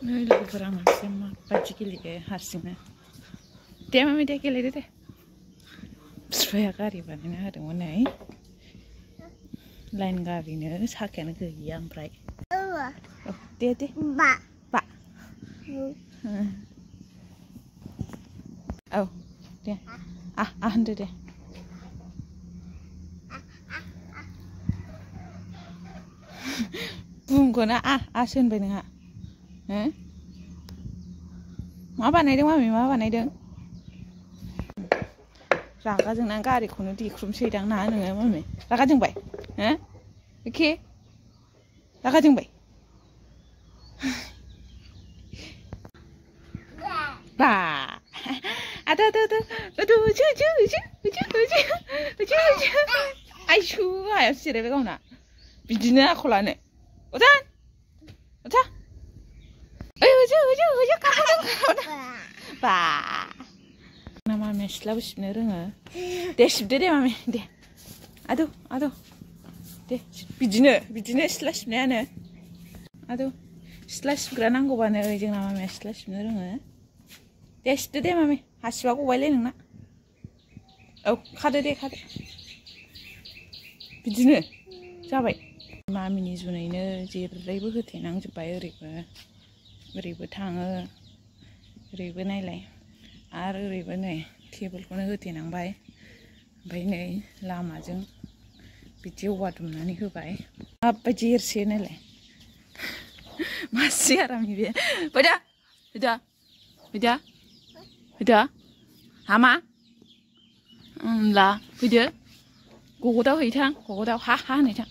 नै लोगोफोरा मानसि माबायदि गेलेयो हारसिंनो दे मामि दे गेलेदो दे बिफाया गारि बानायना होदोंमोन नै लाइन गारिनो साखायानो गैया ओमफ्राय औ दे दे बा औ दे होनदो दे बुंखौना आसो होनबाय नोंहा मा बानायदों मामि मा बानायदों रागा जोंना गारिखौनो देख्रुबसैदां ना नोङो मामि रागा जोंबाय एखे रागा जोंबाय बा आदा आइसु आयासो जिरायबाय गावना बिदिनो आखलानो अजान अजा बा ना मामिया सिथ्लाबो सिबनो रोङो दे सिबदो दे मामि दे आदौ दे बिदिनो सिथ्ला सिबनायानो आदौ सिथ्ला सिबग्रा नांगौबानो जोंना मामिया सिथ्ला सिबनो रोङो दे सिबदो दे मामि हासिबा गबायलै नोंना औ खादो दे खादो बिदिनो जाबाय मामिनि जुनैनो जेरैबो होथेनांजोब्बाय ओरैबो थाङो ओरैबो नायलाय आरो ओरैबो नै टेबोलखौनो होथेनांबाय ओमफ्राय नै लामाजों बिदि औवा दुमनानै होबाय माबायदि एरसो नायलाय मासि आरामनि बे फैदा हामा होनब्ला फैदो गगदाव हैथां गगदाव हा होनैथां